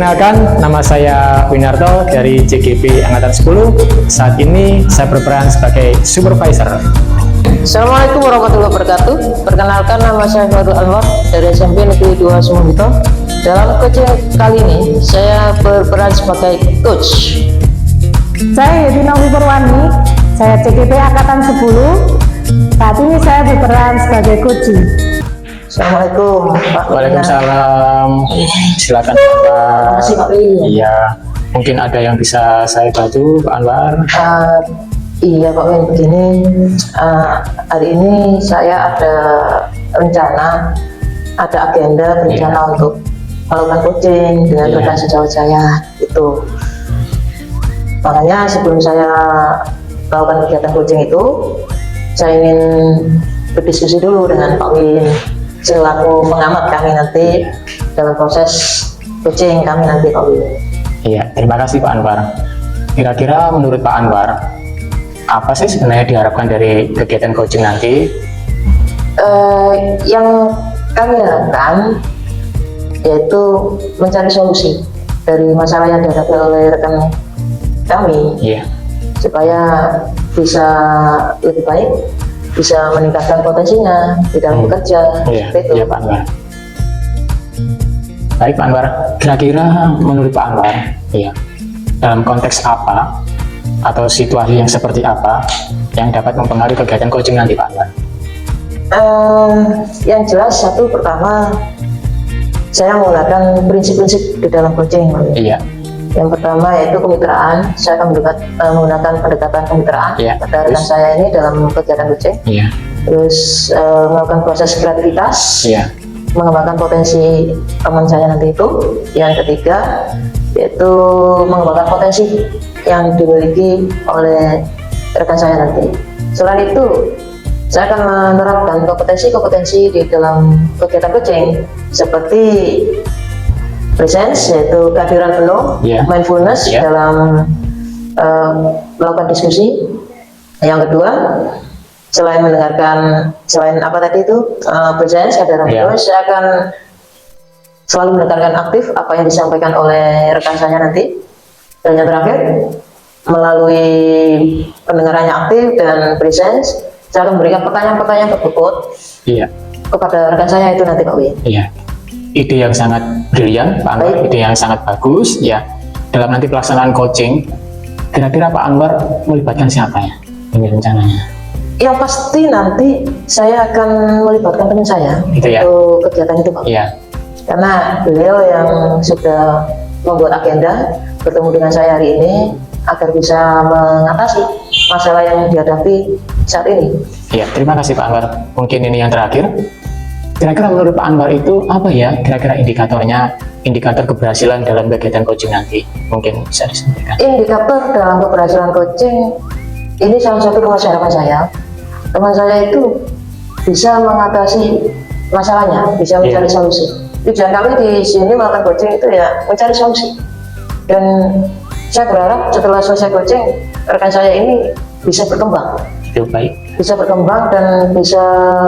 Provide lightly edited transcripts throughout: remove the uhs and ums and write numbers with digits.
Perkenalkan, nama saya Winarto dari JGP Angkatan 10. Saat ini saya berperan sebagai supervisor. Assalamualaikum warahmatullahi wabarakatuh. Perkenalkan, nama saya Fadul Anwar dari SMP Negeri 2 Sumambito. Dalam coaching kali ini, saya berperan sebagai coach. Saya Yudina Wiperwani, saya JGP Angkatan 10. Saat ini saya berperan sebagai coaching. Assalamualaikum Pak. Waalaikumsalam. Silakan Pak. Terima kasih Pak Win. Iya, mungkin ada yang bisa saya bantu Pak Anwar. Iya Pak Win, begini, hari ini saya ada rencana, ada agenda berencana untuk melakukan coaching dengan rekan sejawat saya itu. Makanya sebelum saya melakukan kegiatan coaching itu, saya ingin berdiskusi dulu dengan Pak Win selaku pengamat kami nanti dalam proses coaching kami nanti Pak Win. Iya, terima kasih Pak Anwar. Kira-kira menurut Pak Anwar, apa sih sebenarnya diharapkan dari kegiatan coaching nanti? Yang kami harapkan yaitu mencari solusi dari masalah yang dihadapi oleh rekan kami, supaya bisa lebih baik, bisa meningkatkan potensinya di dalam bekerja. Iya Pak Anwar. Baik Pak Anwar, kira-kira menurut Pak Anwar, dalam konteks apa atau situasi yang seperti apa yang dapat mempengaruhi kegiatan coaching nanti Pak Anwar? Yang jelas, satu, pertama saya menggunakan prinsip-prinsip di dalam coaching. Iya. Yang pertama yaitu kemitraan. Saya akan menggunakan pendekatan kemitraan pada rekan saya ini dalam kegiatan coaching. Terus melakukan proses kreativitas, mengembangkan potensi teman saya nanti itu. Yang ketiga yaitu mengembangkan potensi yang dimiliki oleh rekan saya nanti. Selain itu, saya akan menerapkan kompetensi-kompetensi di dalam kegiatan coaching seperti presence, yaitu kehadiran penuh, mindfulness dalam melakukan diskusi. Yang kedua, selain apa tadi itu, presence, kehadiran penuh, saya akan selalu menekankan aktif apa yang disampaikan oleh rekan saya nanti. Dan yang terakhir, melalui pendengarannya aktif dan presence, saya akan memberikan pertanyaan-pertanyaan tersebut kepada rekan saya itu nanti Pak Win. Ide yang sangat brilian Pak Anwar, ide yang sangat bagus dalam nanti pelaksanaan coaching. Kira-kira Pak Anwar melibatkan siapa ya ini rencananya? Yang pasti nanti saya akan melibatkan teman saya untuk kegiatan itu Pak. Karena beliau yang sudah membuat agenda bertemu dengan saya hari ini agar bisa mengatasi masalah yang dihadapi saat ini. Terima kasih Pak Anwar. Mungkin ini yang terakhir. Kira-kira menurut Pak Anwar itu apa ya kira-kira indikatornya, indikator keberhasilan dalam kegiatan coaching nanti? Mungkin bisa disampaikan. Indikator dalam keberhasilan coaching ini salah satu harapan saya. Teman saya itu bisa mengatasi masalahnya, bisa mencari solusi. Tujuan kami di sini melakukan coaching itu mencari solusi. Dan saya berharap setelah selesai coaching, rekan saya ini bisa berkembang. Bisa berkembang dan bisa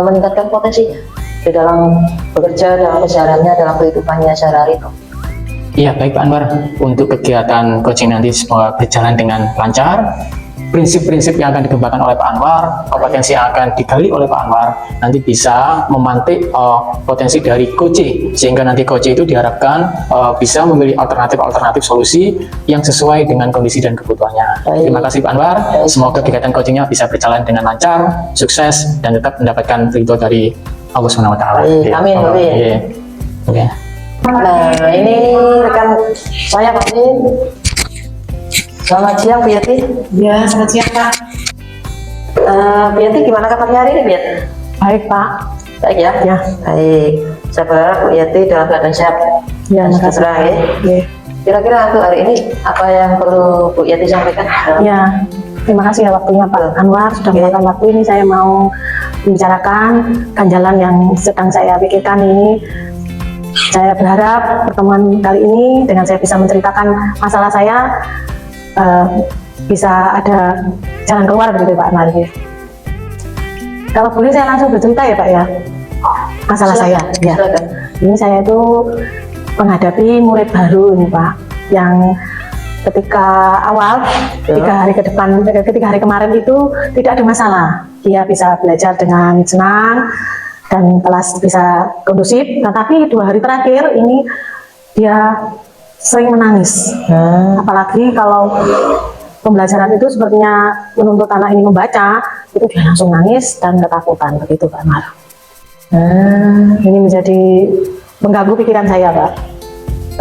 meningkatkan potensinya di dalam bekerja, dalam kesehariannya, dalam kehidupannya sehari-hari. Baik Pak Anwar, untuk kegiatan coaching nanti semoga berjalan dengan lancar. Prinsip-prinsip yang akan dikembangkan oleh Pak Anwar, kompetensi yang akan digali oleh Pak Anwar nanti bisa memantik potensi dari coach, sehingga nanti coach itu diharapkan bisa memilih alternatif solusi yang sesuai dengan kondisi dan kebutuhannya. Terima kasih Pak Anwar, semoga kegiatan coachingnya bisa berjalan dengan lancar, sukses, dan tetap mendapatkan ridho dari Allah SWT. Amin. Nah, ini rekan saya Pak Win. Selamat siang Bu Yati. Ya, selamat siang Pak. Bu Yati, gimana kabarnya hari ini Bu Yati? Baik Pak. Baik ya? Baik. Saya berharap Bu Yati dalam keadaan sehat. Makasih. Kira-kira untuk hari ini apa yang perlu Bu Yati sampaikan? Terima kasih waktunya Pak Anwar sudah meluangkan waktu ini. Saya mau membicarakan ganjalan yang sedang saya pikirkan ini. Saya berharap pertemuan kali ini dengan saya bisa menceritakan masalah saya, bisa ada jalan keluar begitu Pak Anwar. Kalau boleh saya langsung bercerita ya Pak ya, masalah saya. Ini saya itu menghadapi murid baru ini Pak, yang ketika awal 3 hari ke depan, ketika hari kemarin itu tidak ada masalah, dia bisa belajar dengan senang dan kelas bisa kondusif. Tetapi 2 hari terakhir ini dia sering menangis, apalagi kalau pembelajaran itu sepertinya menuntut anak ini membaca, itu dia langsung nangis dan ketakutan begitu Pak Anwar. Ini menjadi mengganggu pikiran saya Pak.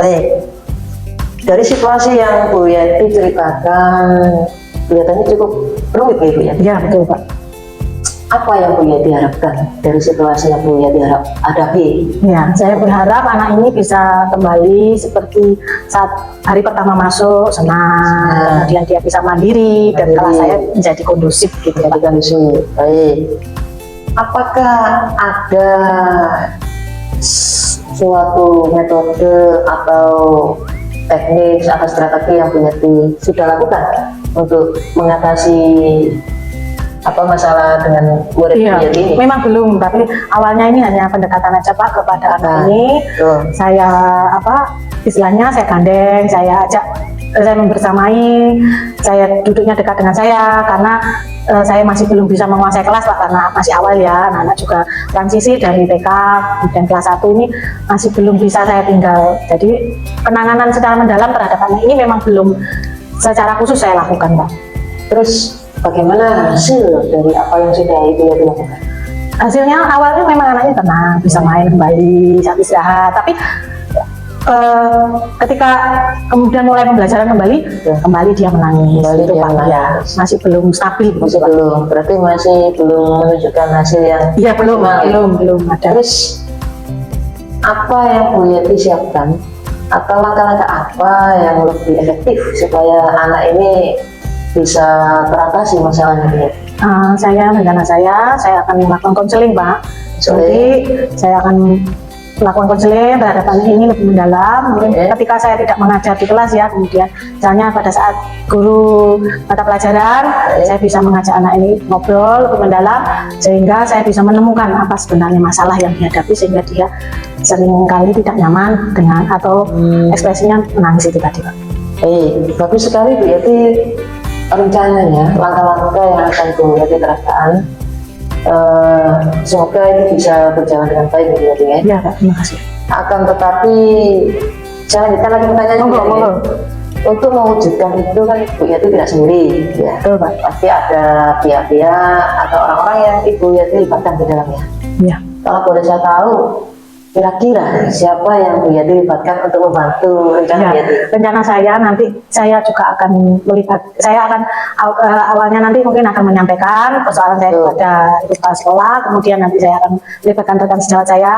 Baik, dari situasi yang Bu Yati ceritakan kelihatannya cukup rumit ya Bu Yati. Ya betul Pak. Apa yang Bu Yati harapkan dari situasi yang Bu Yati hadapi? Ya, saya berharap anak ini bisa kembali seperti saat hari pertama masuk, senang, kemudian dia bisa mandiri, dan kelas saya menjadi kondusif gitu Pak. Kondusif. Baik. Apakah ada suatu metode atau teknik atau strategi yang Bu Yati sudah lakukan untuk mengatasi masalah dengan murid Bu Yati ini? Memang belum, tapi awalnya ini hanya pendekatan aja Pak kepada anak ini. Saya istilahnya saya gandeng, saya ajak, saya membersamai, saya duduknya dekat dengan saya karena saya masih belum bisa menguasai kelas Pak, karena masih awal ya, anak-anak juga transisi dari TK dan kelas 1 ini masih belum bisa saya tinggal. Jadi penanganan secara mendalam terhadap anak ini memang belum secara khusus saya lakukan Pak. Terus bagaimana hasil dari apa yang sudah Ibu Yati lakukan? Hasilnya awalnya memang anaknya tenang, bisa main kembali, saat istirahat, tapi ketika kemudian mulai pembelajaran kembali dia menangis. Kembali dia menangis. Ya, masih belum stabil. Masih belum, berarti masih belum menunjukkan hasil yang iya belum ada. Terus apa yang Bu Yati siapkan atau langkah-langkah apa yang lebih efektif supaya anak ini bisa teratasi masalahnya? Rencana saya akan melakukan konseling Pak. Jadi saya akan melakukan konseling terhadap anak ini lebih mendalam. Mungkin ketika saya tidak mengajar di kelas ya, kemudian misalnya pada saat guru mata pelajaran, saya bisa mengajak anak ini ngobrol lebih mendalam sehingga saya bisa menemukan apa sebenarnya masalah yang dihadapi, sehingga dia seringkali tidak nyaman dengan atau ekspresinya menangis itu tadi Pak. Bagus sekali Bu Yati. Rencananya langkah-langkah yang akan Bu Yati terapkan, semoga ini bisa berjalan dengan baik Bu Yati ya. Iya Pak, terima kasih. Akan tetapi saya lanjutkan lagi pertanyaan juga ya. Untuk mewujudkan itu kan Ibu Yati tidak sendiri ya. Betul Pak. Pasti ada pihak-pihak atau orang-orang yang Ibu Yati libatkan di dalamnya. Iya. Kalau boleh saya tahu, kira-kira siapa yang Bu Yati libatkan untuk membantu rencana Bu Yati? Rencana saya nanti saya juga akan awalnya nanti mungkin akan menyampaikan persoalan saya kepada ibu kepala sekolah, kemudian nanti saya akan melibatkan rekan sejawat saya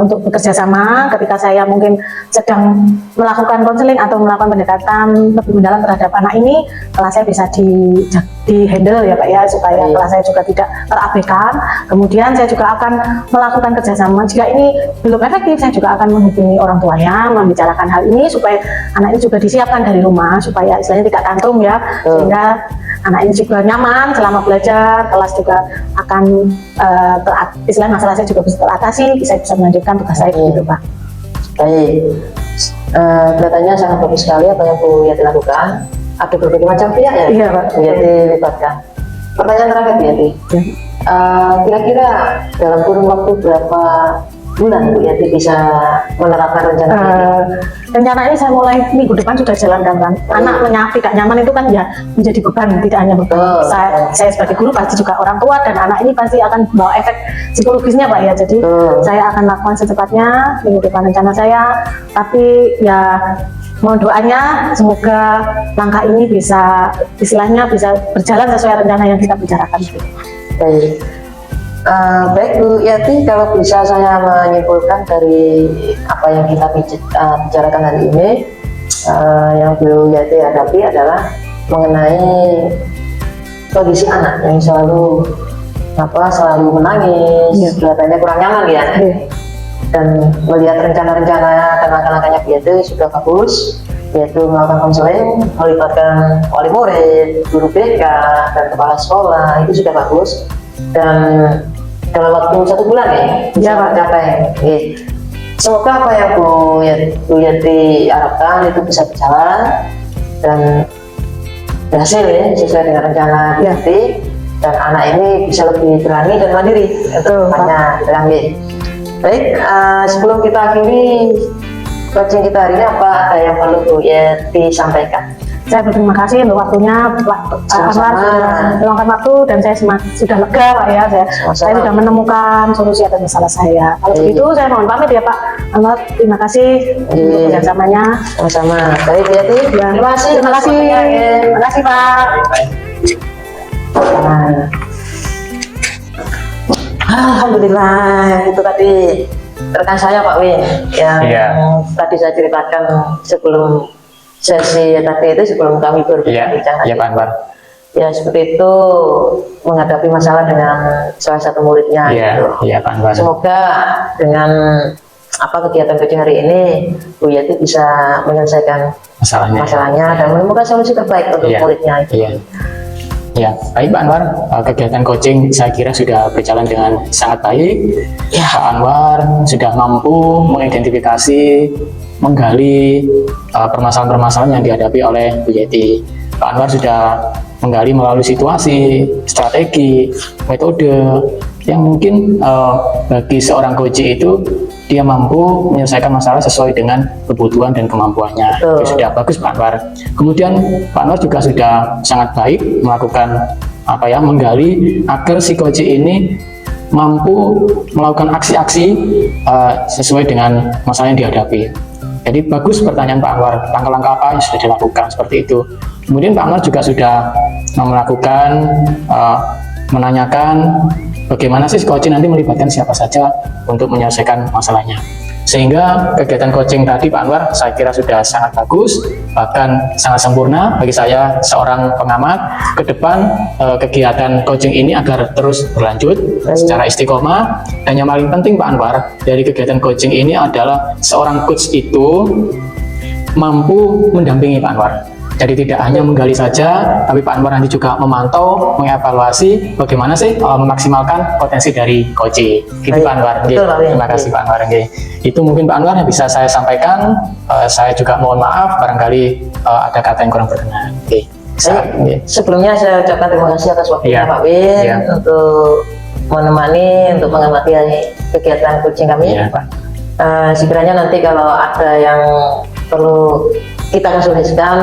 untuk bekerja sama ketika saya mungkin sedang melakukan konseling atau melakukan pendekatan lebih mendalam terhadap anak ini, kelas saya bisa di handle ya Pak ya, supaya kelas saya juga tidak terabaikan. Kemudian saya juga akan melakukan kerjasama, jika ini belum efektif saya juga akan menghubungi orang tuanya, membicarakan hal ini supaya anak ini juga disiapkan dari rumah, supaya istilahnya tidak tantrum ya, sehingga anak ini juga nyaman selama belajar, kelas juga akan istilahnya masalah saya juga bisa teratasi, saya bisa melanjutkan tugas saya begitu Pak. Baik, kelihatannya sangat bagus sekali apa yang Bu Yati lakukan. Ada berbagai macam pihak ya? Iya Pak. Bu Yati libatkan. Pertanyaan terakhir Bu Yati, kira-kira dalam kurun waktu berapa bulan Bu Yati bisa menerapkan rencana ini? Rencana ini saya mulai minggu depan sudah jalankan kan. Anak tidak nyaman itu kan ya menjadi beban, tidak hanya beban saya sebagai guru, pasti juga orang tua dan anak ini pasti akan bawa efek psikologisnya Pak ya. Jadi saya akan lakukan secepatnya minggu depan rencana saya, tapi ya mohon doanya semoga langkah ini bisa istilahnya bisa berjalan sesuai rencana yang kita bicarakan. Baik. Baik Bu Yati, kalau bisa saya menyimpulkan dari apa yang kita bicarakan hari ini, yang Bu Yati hadapi adalah mengenai kondisi anak yang selalu menangis, kelihatannya kurang nyaman ya. Dan melihat rencana-rencana dan langkah-langkahnya Bu Yati sudah bagus, yaitu melakukan konseling, melibatkan wali murid, guru BK, dan kepala sekolah, itu sudah bagus. Dan dalam waktu 1 bulan ya bisa mencapai. semoga apa yang Bu Yati harapkan itu bisa berjalan dan berhasil ya sesuai dengan rencana Bu Yati, dan anak ini bisa lebih berani dan mandiri. Itu hanya berani. Baik, sebelum kita akhiri coaching kita hari ini, apa ada yang perlu Bu Yati sampaikan? Saya berterima kasih untuk waktunya, Pak Anwar sudah meluangkan waktu, dan saya sudah lega Pak ya, saya sudah menemukan solusi atas masalah saya. Kalau begitu saya mohon pamit ya Pak Anwar, terima kasih untuk kerjasamanya. Sama-sama. Baik Bu Yati, terima kasih. Terima kasih Pak. Alhamdulillah, itu tadi rekan saya Pak Win yang tadi saya ceritakan sebelum sesi tadi itu, sebelum kami berbincang. Iya Pak Anwar. Ya seperti itu, menghadapi masalah dengan salah satu muridnya. Iya Pak Anwar. Semoga dengan kegiatan coaching hari ini Bu Yati bisa menyelesaikan masalahnya dan menemukan solusi terbaik untuk muridnya. Ya, baik Pak Anwar, kegiatan coaching saya kira sudah berjalan dengan sangat baik. Pak Anwar sudah mampu mengidentifikasi, menggali permasalahan-permasalahan yang dihadapi oleh Bu Yati. Pak Anwar sudah menggali melalui situasi, strategi, metode yang mungkin bagi seorang coach itu dia mampu menyelesaikan masalah sesuai dengan kebutuhan dan kemampuannya. Itu sudah bagus Pak Anwar. Kemudian Pak Anwar juga sudah sangat baik melakukan menggali agar si coach ini mampu melakukan aksi-aksi sesuai dengan masalah yang dihadapi. Jadi bagus pertanyaan Pak Anwar, langkah-langkah apa yang sudah dilakukan seperti itu. Kemudian Pak Anwar juga sudah melakukan menanyakan bagaimana sih coaching nanti melibatkan siapa saja untuk menyelesaikan masalahnya. Sehingga kegiatan coaching tadi Pak Anwar saya kira sudah sangat bagus, bahkan sangat sempurna bagi saya seorang pengamat. Ke depan kegiatan coaching ini agar terus berlanjut secara istiqomah, dan yang paling penting Pak Anwar dari kegiatan coaching ini adalah seorang coach itu mampu mendampingi Pak Anwar. Jadi tidak hanya menggali saja, tapi Pak Anwar nanti juga memantau, mengevaluasi bagaimana sih memaksimalkan potensi dari coaching. Gitu Pak Anwar. Terima kasih Pak Anwar. Itu mungkin Pak Anwar yang bisa saya sampaikan. Saya juga mohon maaf barangkali ada kata yang kurang berkenan. Sebelumnya saya ucapkan terima kasih atas waktunya Pak Win untuk menemani, untuk mengamati kegiatan coaching kami. Sekiranya nanti kalau ada yang perlu kita konsultasikan,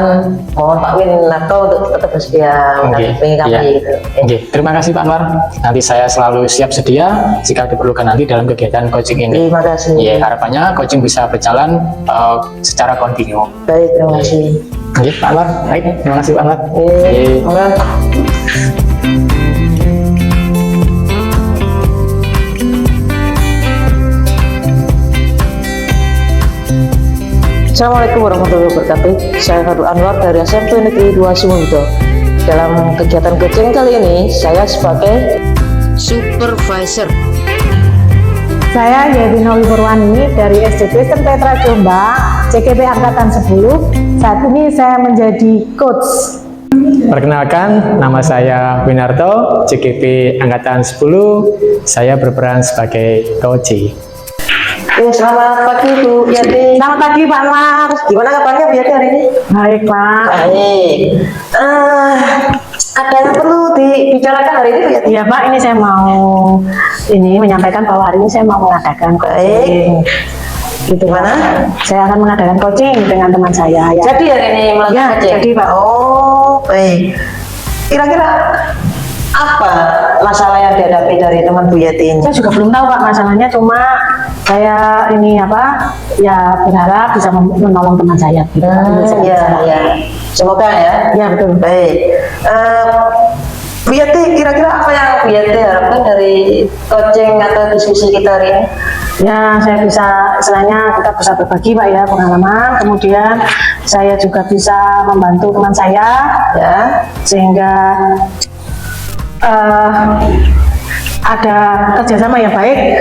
mohon Pak Win atau untuk tetap bersedia mendampingi kami gitu. Terima kasih Pak Anwar. Nanti saya selalu siap sedia jika diperlukan nanti dalam kegiatan coaching ini. Terima kasih. Harapannya coaching bisa berjalan secara kontinu. Baik, terima kasih. Pak Anwar, baik, terima kasih Pak Anwar. Assalamualaikum warahmatullahi wabarakatuh. Saya Fadul Anwar dari SMP Negeri 2 Sumberjo. Dalam kegiatan coaching kali ini, saya sebagai supervisor. Saya Yevina Purwani dari SDP Senpetra Jombang, CKP Angkatan 10. Saat ini saya menjadi coach. Perkenalkan, nama saya Winarto, CKP Angkatan 10. Saya berperan sebagai coach. Selamat pagi Bu Yati. Selamat pagi Pak Anwar. Gimana kabarnya Bu Yati hari ini? Baik Pak. Baik. Ada yang perlu dibicarakan hari ini Bu Yati? Iya Pak, ini saya mau menyampaikan bahwa hari ini saya mau mengadakan coaching. Gitu Gimana? Saya akan mengadakan coaching dengan teman saya. Ya. Jadi hari ini melakukan coaching? Jadi Pak. Oh, baik. Kira-kira apa masalah yang dihadapi dari teman Bu Yati ini? Saya juga belum tahu Pak masalahnya, cuma saya berharap bisa menolong teman saya. Semoga ya. Ya betul. Baik. Bu Yati, kira-kira apa yang Bu Yati harapkan dari coaching atau diskusi kita hari ini? Ya, saya bisa, istilahnya kita bisa berbagi Pak ya pengalaman, kemudian saya juga bisa membantu teman saya, ya, sehingga ada kerjasama yang baik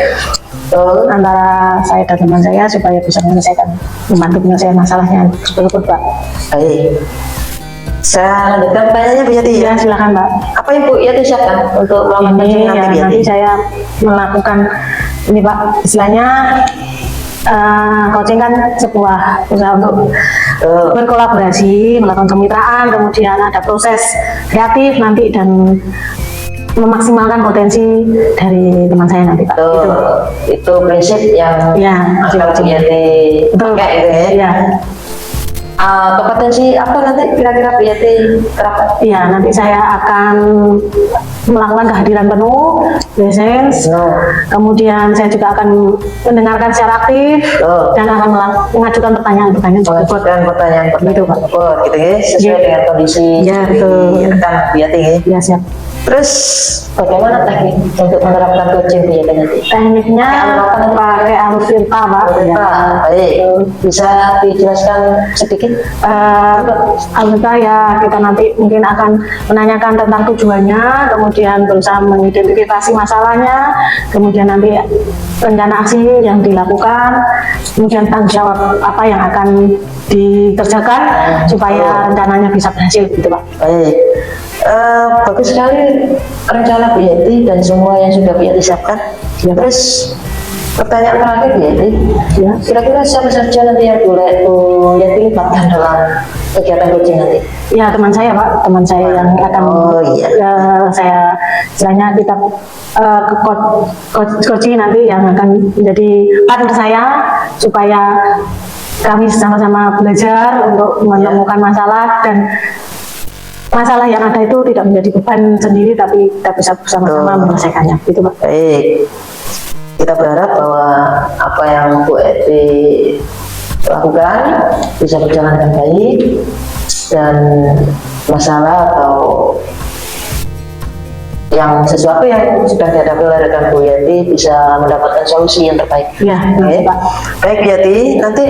antara saya dan teman saya supaya bisa membantu menyelesaikan masalahnya. Betul Pak. Baik. Saya lanjutkan pertanyaannya Bu Yati. Ya silakan Pak. Apa yang Bu Yati siapkan untuk melakukan coaching nanti Bu Yati? Nanti saya melakukan ini Pak, istilahnya coaching kan sebuah usaha untuk berkolaborasi, melakukan kemitraan, kemudian ada proses kreatif nanti dan memaksimalkan potensi dari teman saya nanti Pak. Itu prinsip yang akan dipakai gitu ya. Kompetensi apa nanti kira-kira BYT terapkan? Iya, nanti saya akan melakukan kehadiran penuh, presence, kemudian saya juga akan mendengarkan secara aktif dan akan mengajukan pertanyaan-pertanyaan gitu Pak. Gitu ya, sesuai dengan kondisi rekan BYT ya. Ya siap. Terus bagaimana teknik untuk menerapkan coaching BYT nanti? Tekniknya pakai alur filter Pak. Baik, bisa dijelaskan sedikit? Alur ya, kita nanti mungkin akan menanyakan tentang tujuannya, kemudian berusaha mengidentifikasi masalahnya, kemudian nanti rencana aksi yang dilakukan, kemudian tanggung jawab apa yang akan dikerjakan supaya rencananya bisa berhasil gitu Pak. Baik. Bagus sekali rencana BYT dan semua yang sudah BYT siapkan. Terus pertanyaan terakhir BYT, kira-kira siapa saja nanti yang boleh dilibatkan dalam kegiatan coaching nanti? Ya teman saya Pak, teman saya yang akan saya istilahnya kita coaching nanti yang akan menjadi partner saya supaya kami sama-sama belajar untuk menemukan masalah dan masalah yang ada itu tidak menjadi beban sendiri, tapi kita bisa bersama-sama menyelesaikannya. Gitu Pak. Baik, kita berharap bahwa apa yang Bu Eti lakukan bisa berjalan dengan baik dan masalah atau yang sesuatu yang sudah dihadapi oleh rekan Bu Yati bisa mendapatkan solusi yang terbaik. Ya, Pak. Baik Bu Yati, nanti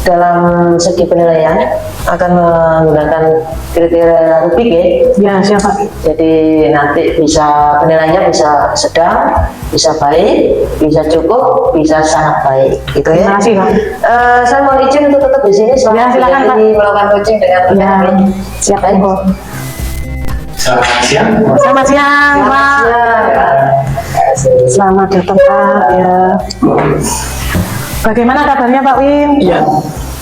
dalam segi penilaian akan menggunakan kriteria rubik ya. Ya, siapa? Jadi nanti bisa penilaiannya bisa sedang, bisa baik, bisa cukup, bisa sangat baik. Gitu ya. Terima kasih Pak. Saya mohon izin untuk tetap di sini selama silakan, Pak. melakukan coaching dengan siap baik. Selamat siang. Selamat siang, Pak. Selamat datang, Pak. Ya. Bagaimana kabarnya, Pak Wim? Iya.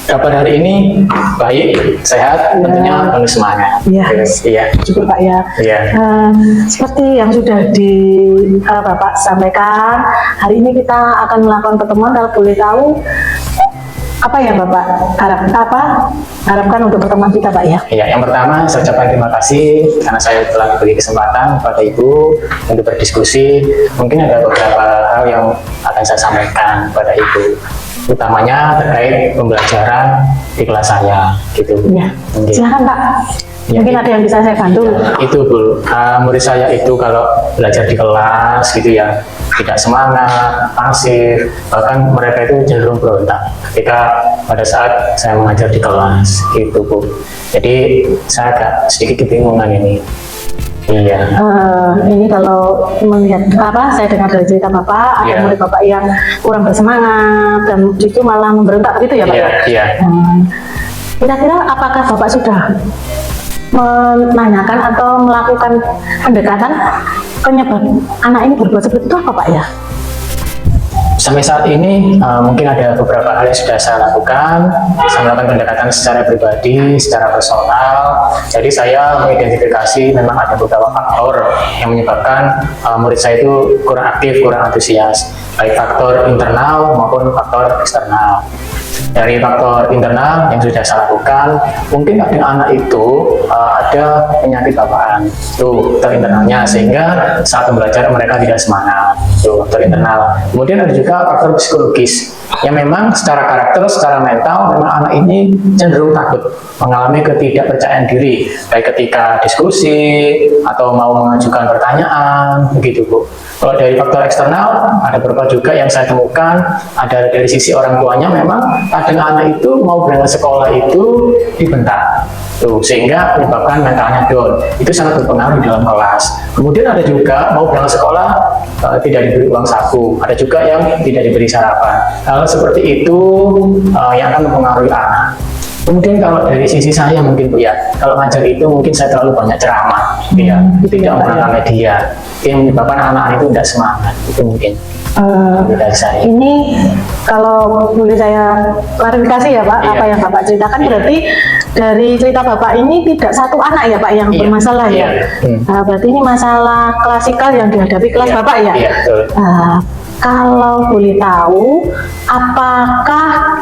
Kabar hari ini baik, sehat, tentunya penuh semangat. Iya. Iya. Cukup Pak ya. Iya. Seperti yang sudah Bapak sampaikan, hari ini kita akan melakukan pertemuan. Kalau boleh tahu, apa ya Bapak harapkan untuk pertemuan kita Pak ya? Iya, yang pertama saya ucapkan terima kasih karena saya telah diberi kesempatan kepada Ibu untuk berdiskusi. Mungkin ada beberapa hal yang akan saya sampaikan kepada Ibu, utamanya terkait pembelajaran di kelas saya, gitu. Iya. Silakan Pak. Ya, mungkin ada yang bisa saya bantu. Itu Bu, murid saya itu kalau belajar di kelas gitu ya tidak semangat, pasif, bahkan mereka itu cenderung berontak ketika pada saat saya mengajar di kelas gitu Bu. Jadi saya agak sedikit kebingungan ini. Iya. Ini kalau melihat saya dengar dari cerita Bapak, ada murid Bapak yang kurang bersemangat dan itu malah memberontak begitu ya Pak? Iya. Kira-kira apakah Bapak sudah menanyakan atau melakukan pendekatan penyebab anak ini berbuat seperti itu apa Pak ya? Sampai saat ini mungkin ada beberapa hal yang sudah saya lakukan. Saya melakukan pendekatan secara pribadi, secara personal. Jadi saya mengidentifikasi memang ada beberapa faktor yang menyebabkan murid saya itu kurang aktif, kurang antusias, baik faktor internal maupun faktor eksternal. Dari faktor internal yang sudah saya lakukan, mungkin ada anak itu ada penyakit bawaan, itu faktor internalnya, sehingga saat belajar mereka tidak semangat, itu faktor internal. Kemudian ada juga faktor psikologis, yang memang secara karakter, secara mental, memang anak ini cenderung takut, mengalami ketidakpercayaan diri, baik ketika diskusi atau mau mengajukan pertanyaan, begitu Bu. Kalau dari faktor eksternal, ada beberapa juga yang saya temukan, ada dari sisi orang tuanya memang kadang anak itu mau berangkat sekolah itu dibentak, sehingga menyebabkan mentalnya down. Itu sangat berpengaruh dalam kelas. Kemudian ada juga mau berangkat sekolah tidak diberi uang saku, ada juga yang tidak diberi sarapan. Hal seperti itu yang akan mempengaruhi anak. Kemudian kalau dari sisi saya mungkin Bu ya, kalau ngajar itu mungkin saya terlalu banyak ceramah, ya, tidak menggunakan media, yang menyebabkan anak-anak itu tidak semangat, itu mungkin. Dari saya. Ini kalau boleh saya klarifikasi ya Pak, apa yang Bapak ceritakan berarti dari cerita Bapak ini tidak satu anak ya Pak yang bermasalah ya. Berarti ini masalah klasikal yang dihadapi kelas Bapak ya. Betul. Kalau boleh tahu, apakah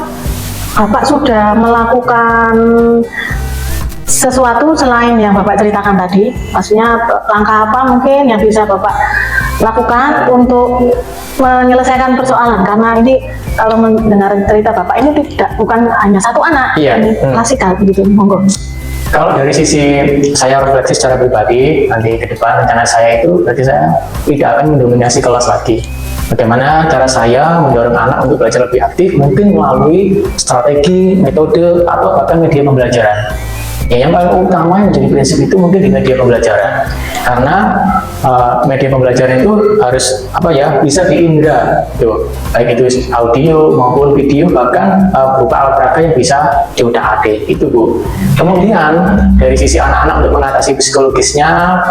Bapak sudah melakukan sesuatu selain yang Bapak ceritakan tadi? Maksudnya langkah apa mungkin yang bisa Bapak lakukan untuk menyelesaikan persoalan? Karena ini kalau mendengar cerita Bapak ini bukan hanya satu anak, ini klasikal begitu. Monggo. Kalau dari sisi saya refleksi secara pribadi, nanti ke depan rencana saya itu berarti saya tidak akan mendominasi kelas lagi. Bagaimana cara saya mendorong anak untuk belajar lebih aktif, mungkin melalui strategi, metode, atau bahkan media pembelajaran. Ya, yang paling utama yang menjadi prinsip itu mungkin di media pembelajaran, karena media pembelajaran itu harus bisa diindra, baik itu audio maupun video, bahkan berupa alat peraga yang bisa diutak-atik itu Bu. Kemudian dari sisi anak-anak untuk mengatasi psikologisnya,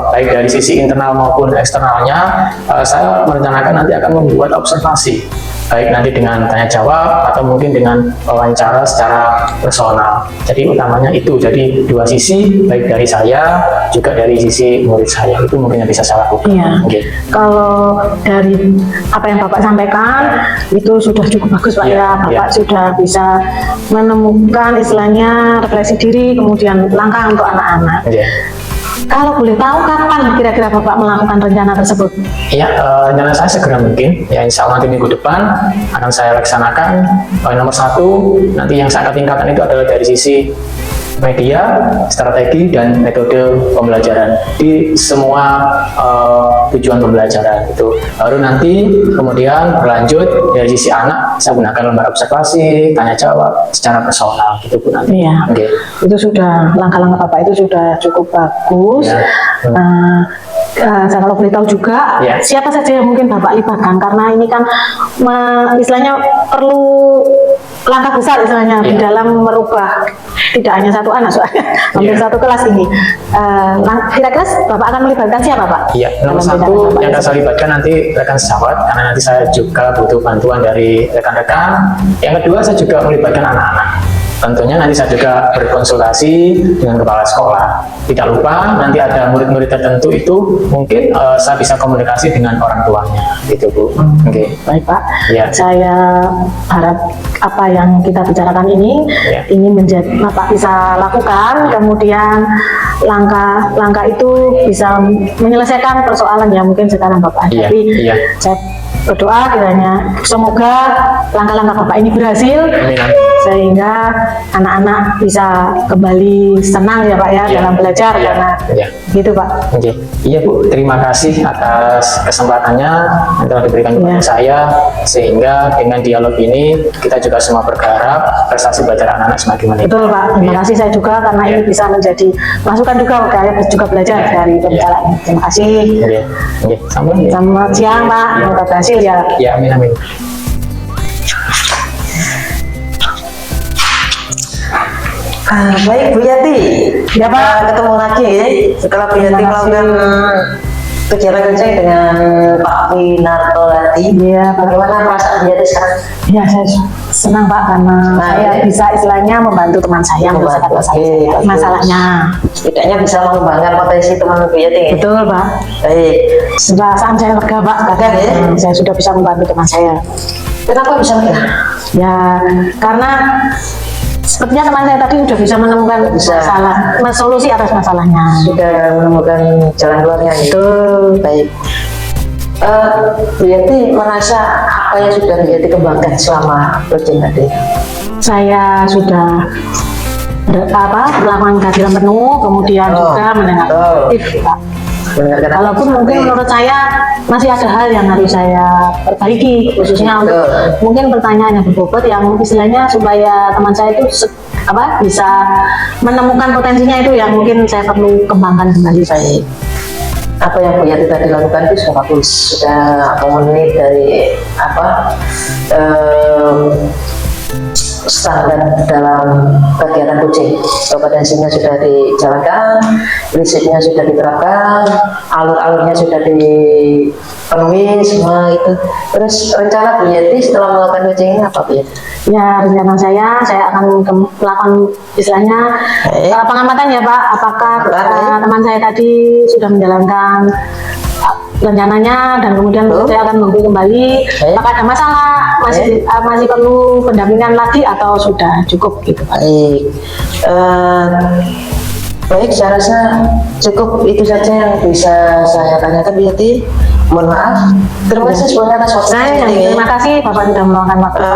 baik dari sisi internal maupun eksternalnya, saya merencanakan nanti akan membuat observasi, baik nanti dengan tanya jawab atau mungkin dengan wawancara secara personal. Jadi utamanya itu, jadi dua sisi, baik dari saya juga dari sisi murid saya, itu mungkin yang bisa saya lakukan. Iya. Okay. Kalau dari apa yang Bapak sampaikan itu sudah cukup bagus Pak ya. Bapak sudah bisa menemukan istilahnya refleksi diri, kemudian langkah untuk anak-anak. Kalau boleh tahu kapan kira-kira Bapak melakukan rencana tersebut? Ya, rencana saya segera mungkin. Ya, insya Allah nanti minggu depan akan saya laksanakan. Nomor satu, nanti yang saya akan tingkatkan itu adalah dari sisi media, strategi, dan metode pembelajaran di semua tujuan pembelajaran itu. Baru nanti kemudian berlanjut dari sisi anak, saya gunakan lembar observasi, tanya jawab secara personal gitu pun nanti. Iya. Okay. Itu sudah langkah-langkah Bapak itu sudah cukup bagus. Ya. Saya kalau boleh tahu juga siapa saja yang mungkin Bapak libatkan, karena ini kan istilahnya perlu langkah besar istilahnya di dalam merubah tidak hanya satu anak soalnya hampir satu kelas ini. Kira-kira Bapak akan melibatkan siapa Pak? Iya, nomor satu yang akan saya libatkan nanti rekan sejawat, karena nanti saya juga butuh bantuan dari rekan-rekan. Yang kedua, saya juga melibatkan anak-anak. Tentunya nanti saya juga berkonsultasi dengan kepala sekolah. Tidak lupa nanti ada murid-murid tertentu itu mungkin saya bisa komunikasi dengan orang tuanya, gitu Bu. Oke. Baik Pak. Saya harap apa yang kita bicarakan ini menjadi Bapak bisa lakukan, kemudian langkah-langkah itu bisa menyelesaikan persoalan yang mungkin sekarang Bapak hadapi. Saya berdoa kiranya semoga langkah-langkah Bapak ini berhasil. Sehingga anak-anak bisa kembali senang ya Pak dalam belajar karena gitu Pak. Iya Bu, terima kasih atas kesempatannya yang telah diberikan kepada saya, sehingga dengan dialog ini kita juga semua berharap prestasi belajar anak-anak semakin meningkat. Betul Pak, terima kasih saya juga karena ini bisa menjadi masukan juga saya juga belajar dari pembicaraan ini. Terima kasih. Selamat siang Pak, semoga berhasil ya. Ya, amin amin. Baik Bu Yati, ketemu lagi ya setelah Bu Yati melakukan kegiatan kerja dengan Pak Winartolati. Iya, bagaimana perasaan Bu Yati sekarang? Ya, saya senang Pak karena saya bisa istilahnya membantu teman saya masalahnya. Setidaknya bisa mengembangkan potensi teman Bu Yati. Betul Pak. Baik. Perasaan saya lega Pak, saya sudah bisa membantu teman saya. Kenapa bisa lega? Ya, karena sepertinya teman saya tadi sudah bisa menemukan solusi atas masalahnya. Sudah menemukan jalan keluarnya. Itu baik. Bu Yati merasa apa yang sudah Bu Yati kembangkan selama proyek tadi? Saya sudah melakukan kajian penuh, kemudian juga mendengar aktif Pak. Walaupun mungkin menurut saya masih ada hal yang harus saya perbaiki, khususnya untuk mungkin pertanyaan yang berbobot yang istilahnya supaya teman saya itu bisa menemukan potensinya itu yang mungkin saya perlu kembangkan kembali. Baik. Apa yang Bu Yati tadi lakukan itu sudah bagus, sudah memenuhi dari standar dalam kegiatan coaching. Kompetensinya sudah dijalankan, prinsipnya sudah diterapkan, alur-alurnya sudah dipenuhi semua itu. Terus rencana Bu Yeti setelah melakukan coaching ini apa Bu Yeti? Ya, rencana saya akan melakukan istilahnya pengamatan ya Pak, apakah teman saya tadi sudah menjalankan rencananya dan kemudian saya akan menghubungi kembali apakah ada masalah, masih perlu pendampingan lagi atau sudah cukup gitu Pak. Baik, saya rasa cukup itu saja yang bisa saya tanyakan Bu Yeti. Mohon maaf. Terima kasih sebelumnya atas waktunya. Terima kasih Bapak sudah meluangkan waktu.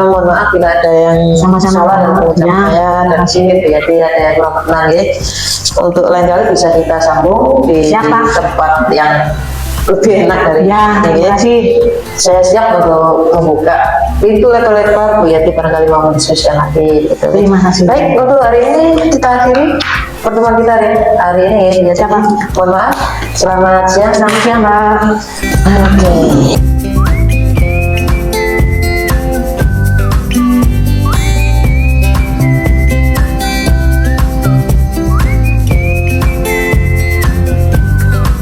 Mohon maaf bila ada yang Sama-sama. salah dalam pengucapan saya dan mungkin Bu Yeti ada yang kurang berkenan ya. Untuk lain kali bisa kita sambung di tempat yang lebih enak dari terima kasih. Saya siap untuk membuka pintu lebar-lebar Bu Yeti barangkali mau mendiskusikan lagi gitu. Terima kasih. Baik, untuk hari ini kita akhiri pertemuan kita hari ini ya. Mohon maaf. Selamat siang. Selamat siang Mbak. Oke.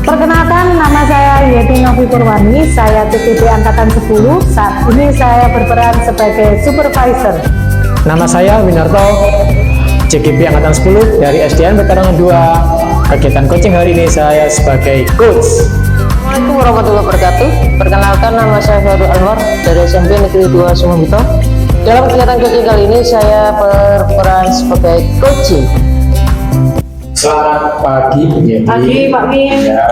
Perkenalkan, nama saya Yeti Novi Purwani, saya CKP Angkatan 10. Saat ini saya berperan sebagai supervisor. Nama saya Winarto, CGP Angkatan 10 dari SDN Veteran 2. Kegiatan coaching hari ini saya sebagai coach. Assalamualaikum warahmatullahi wabarakatuh. Perkenalkan, nama saya Faru Anwar dari SMP Negeri 2 Sumambito. Dalam kegiatan coaching kali ini saya berperan sebagai coaching. Selamat pagi Bu Yeti. Pagi Pak Min. Ya,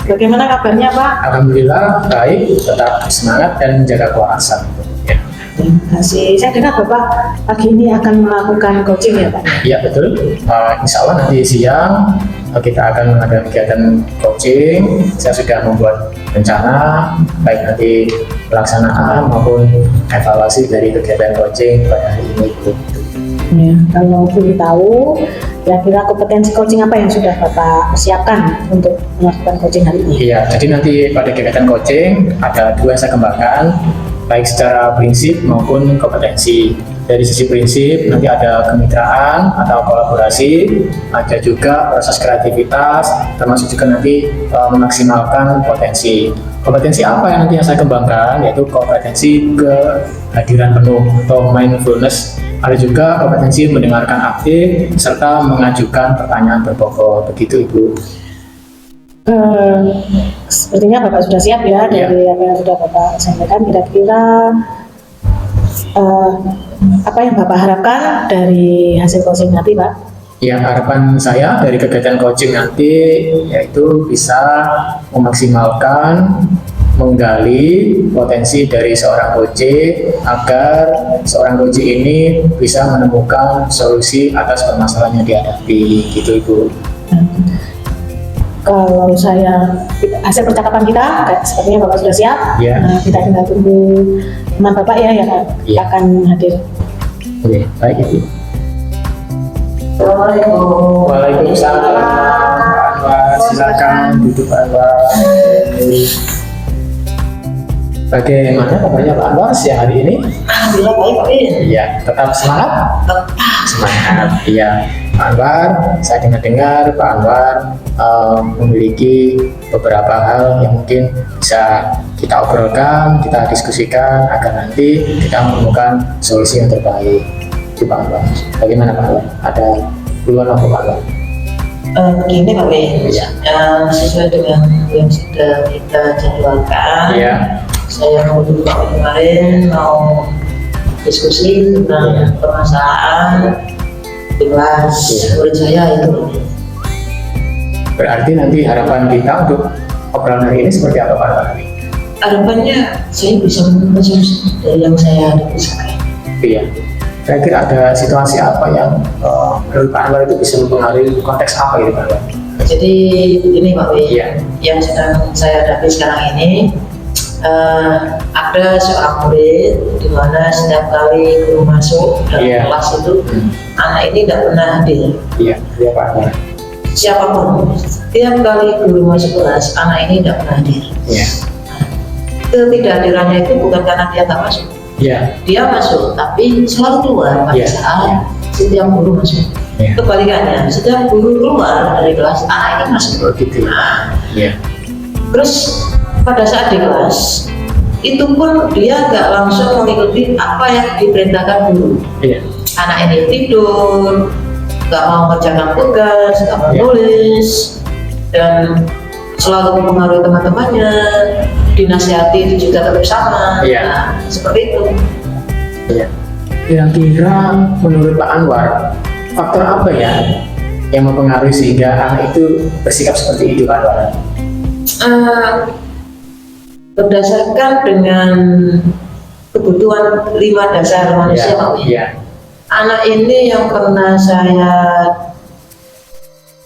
Bagaimana kabarnya Pak? alhamdulillah baik, tetap semangat dan jaga kewarasan. Ya. Terima kasih. Saya dengar Bapak pagi ini akan melakukan coaching ya Pak? Iya betul. Insya Allah nanti siang kita akan mengadakan kegiatan coaching. Saya sudah membuat rencana baik nanti pelaksanaan maupun evaluasi dari kegiatan coaching pada hari ini. Ya, kalau boleh tahu, kira-kira kompetensi coaching apa yang sudah Bapak siapkan untuk melakukan coaching hari ini? Iya, jadi nanti pada kegiatan coaching ada dua yang saya kembangkan, baik secara prinsip maupun kompetensi. Dari sisi prinsip nanti ada kemitraan atau kolaborasi, ada juga proses kreativitas, termasuk juga nanti memaksimalkan potensi. Kompetensi apa yang nanti yang saya kembangkan, yaitu kompetensi kehadiran penuh atau mindfulness. Ada juga kompetensi mendengarkan aktif serta mengajukan pertanyaan berbobot. Begitu Ibu. Sepertinya Bapak sudah siap ya dari apa yang sudah Bapak sampaikan. Kira-kira apa yang Bapak harapkan dari hasil coaching nanti Pak? Ya, harapan saya dari kegiatan coaching nanti yaitu bisa memaksimalkan, menggali potensi dari seorang coach agar seorang coach ini bisa menemukan solusi atas permasalahan yang dihadapi, gitu Ibu. Kalau saya hasil percakapan kita, sepertinya Bapak sudah siap. Kita tinggal tunggu teman Bapak ya yang akan hadir. Oke, baik Ibu. Assalamualaikum. Waalaikumsalam. Pak Anwar, silakan duduk Pak Anwar. Bagaimana kabarnya Pak Anwar siang hari ini? Alhamdulillah baik Pak Min. Iya, tetap semangat? Semangat, iya. Pak Anwar, saya dengar-dengar Pak Anwar memiliki beberapa hal yang mungkin bisa kita obrolkan, kita diskusikan agar nanti kita menemukan solusi yang terbaik. Itu Pak Anwar. Bagaimana Pak Anwar? Ada keluhan apa Pak Anwar? Begini Pak Min, sesuai dengan yang sudah kita jadwalkan. Iya. Saya mau dulu Pak kemarin mau diskusi tentang permasalahan jelas menurut saya itu. Berarti nanti harapan kita untuk obrolan hari ini seperti apa Pak? Harapannya saya bisa menemukan solusi dari yang saya hadapi sekarang. Iya. Kira-kira ada situasi apa yang menurut Pak Anwar itu bisa mempengaruhi konteks apa gitu Pak Anwar? Jadi ini Pak Wi, Iya. yang sedang saya hadapi sekarang ini ada seorang murid di mana setiap kali guru masuk dalam kelas itu anak ini tidak pernah hadir. Iya, iya Pak Anwar. Siapapun, setiap kali guru masuk kelas anak ini tidak pernah hadir. Iya. Ketidakhadirannya itu bukan karena dia tak masuk, Iya. Dia masuk, tapi selalu keluar pada Iya. saat setiap guru masuk. Iya. Kebalikannya, setiap guru keluar dari kelas, anak ini masuk. Oh gitu. Nah, Iya. terus pada saat di kelas, itu pun dia nggak langsung mengikuti apa yang diperintahkan guru. Iya. Anak ini tidur, nggak mau mengerjakan tugas, nggak mau Iya. nulis, dan selalu mempengaruhi teman-temannya, dinasihati juga tetap sama. Iya. Nah, seperti itu. Iya. Kira-kira menurut Pak Anwar, faktor apa ya yang mempengaruhi sehingga anak itu bersikap seperti itu, Pak Anwar? Berdasarkan dengan kebutuhan 5 dasar manusia, Pak. Iya. Anak ini yang pernah saya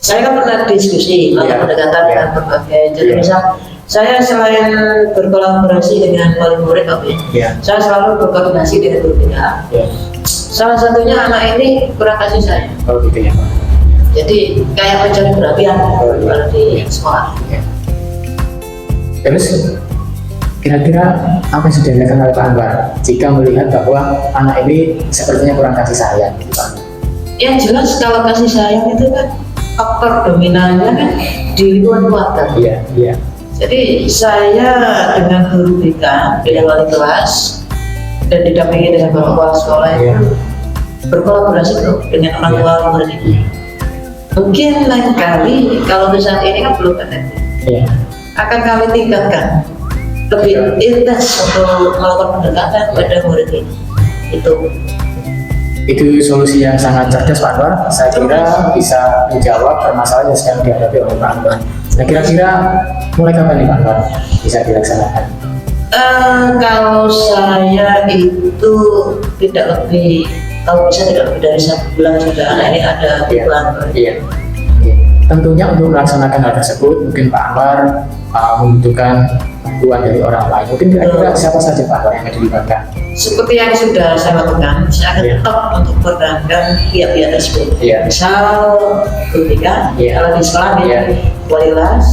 kan pernah diskusi Iya. pendekatan Iya. dengan berbagai. Jadi Iya. misal saya selain berkolaborasi dengan wali murid, Pak, Iya. saya selalu berkoordinasi dengan guru BK. Iya. Salah satunya anak ini kurang kasih sayang. Oh gitu ya, Pak. Jadi kayak mencari perhatian Oh, iya. kalau di Iya. sekolah. Iya. Terus kira-kira apa yang sudah dilakukan oleh Pak Anwar jika melihat bahwa anak ini sepertinya kurang kasih sayang, gitu, Pak? Yang jelas kalau kasih sayang itu kan faktor dominannya kan di lingkungan keluarga. Iya, iya. Jadi saya dengan guru BK, dengan wali kelas, dan didampingi dengan bapak kepala sekolah itu Iya. berkolaborasi tuh dengan orang tua murid ini. Iya. Mungkin lain kali kalau misalnya ini kan belum ada, Iya. akan kami tingkatkan lebih intens untuk melakukan pendekatan pada murid ini. Itu solusi yang sangat cerdas, Pak Anwar. Saya kira bisa menjawab permasalahan yang sedang dihadapi oleh Pak Anwar. Nah, kira-kira mulai kapan nih Pak Anwar bisa dilaksanakan? Kalau saya itu tidak lebih, kalau bisa tidak lebih dari 1 bulan sudah anak ini ada Iya. bulan. Iya. Iya. Tentunya untuk melaksanakan hal tersebut, mungkin Pak Anwar membutuhkan bantuan dari orang lain. Mungkin kira-kira siapa saja Pak Anwar yang akan dilibatkan? Seperti yang sudah saya lakukan, saya akan Iya. tetap untuk mempertahankan pihak-pihak tersebut. Iya. Misal guru BK, Iya. kalau di sekolah nih, Iya. wali kelas,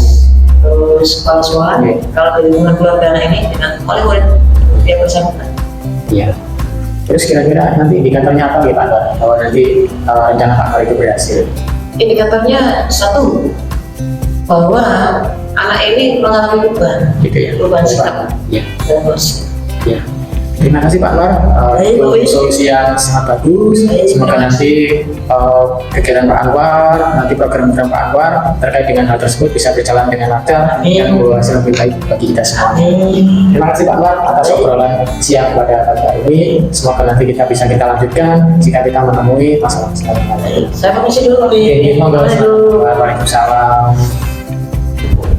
terus kepala sekolah. Iya. Kalau di lingkungan keluarga anak ini dengan wali murid yang bersangkutan. Iya. Terus kira-kira nanti indikatornya apa nih Pak Anwar? Bahwa nanti rencana Pak Anwar itu berhasil. Indikatornya satu, bahwa anak ini mengalami Gitu ya. perubahan sikap Iya. dan kondisi. Ya. Terima kasih Pak Anwar Baik, untuk Boy. solusi yang sangat bagus. Baik, Semoga terima nanti kegiatan Pak Anwar, nanti program-program Pak Anwar terkait dengan hal tersebut bisa berjalan dengan lancar Amin. dan membawa hasil lebih baik bagi kita semua. Amin. Terima kasih Pak Anwar atas Baik. obrolan siang pada pagi hari ini. Semoga nanti kita bisa lanjutkan jika kita menemui masalah-masalah yang lain. Saya permisi dulu, Pak. Oke, monggo. Assalamualaikum. Waalaikumsalam.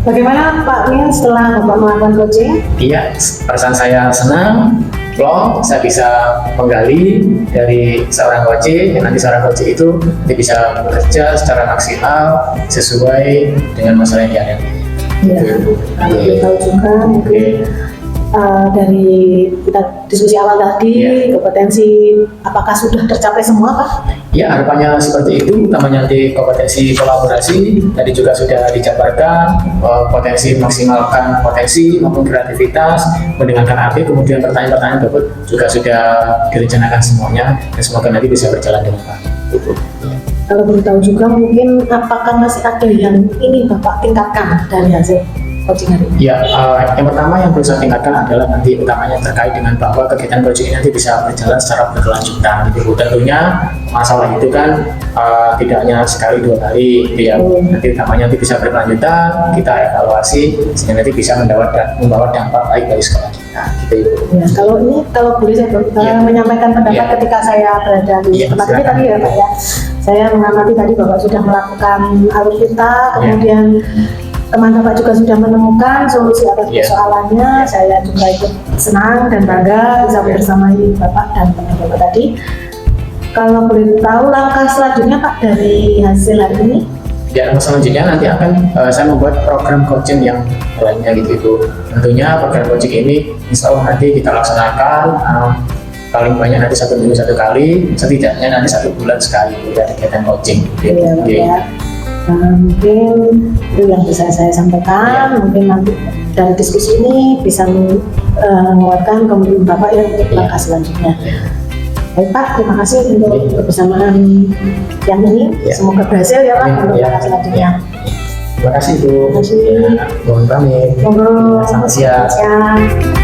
Bagaimana Pak Min setelah Bapak melakukan coaching? Iya, perasaan saya senang, plong, saya bisa menggali dari seorang coach, yang nanti seorang coach itu nanti bisa bekerja secara maksimal sesuai dengan masalah yang dihadapi. Ya, kalau kita tahu juga mungkin dari kita diskusi awal tadi, Iya. kompetensi apakah sudah tercapai semua Pak? Ya, harapannya seperti itu, utamanya nanti kompetensi kolaborasi, tadi juga sudah dijabarkan, potensi maksimalkan potensi maupun kreativitas, mendengarkan arti, kemudian pertanyaan-pertanyaan tersebut juga sudah direncanakan semuanya, dan semoga nanti bisa berjalan dengan baik. Kalau boleh tahu juga mungkin apakah masih ada yang ingin Bapak tingkatkan dari hasil coaching hari ini? Ya, yang pertama yang perlu saya tingkatkan adalah nanti utamanya terkait dengan bahwa kegiatan coaching ini nanti bisa berjalan secara berkelanjutan. Gitu. Tentunya masalah itu kan tidak hanya sekali 2 kali, gitu ya. Nanti utamanya nanti bisa berkelanjutan, kita evaluasi sehingga nanti bisa membawa dampak baik bagi sekolah kita. Gitu, Ibu. Ya, kalau boleh saya Iya. menyampaikan pendapat Iya. ketika saya berada di Iya, tempat ini silakan. tadi ya Pak ya. Saya mengamati tadi Bapak sudah melakukan alur kita, kemudian teman Bapak juga sudah menemukan solusi atas Iya. persoalannya. Saya juga ikut senang dan bangga bisa bersamai Bapak dan teman Bapak tadi. Kalau boleh tahu langkah selanjutnya Pak dari hasil hari ini? Ya, selanjutnya nanti akan saya membuat program coaching yang lainnya gitu itu. Tentunya program coaching ini insya Allah nanti kita laksanakan paling banyak nanti 1 minggu 1 kali, setidaknya nanti 1 bulan sekali ada kegiatan coaching. Gitu. Iya, Pak, Oke. ya. Mungkin itu yang bisa saya sampaikan. Mungkin nanti dari diskusi ini bisa menguatkan komitmen Bapak ya untuk langkah selanjutnya. Baik Pak, terima kasih untuk kebersamaan yang ini. Semoga berhasil ya Pak untuk langkah selanjutnya. Terima kasih Bu. Terima kasih. Mohon pamit. Monggo. Selamat siang. Selamat siang.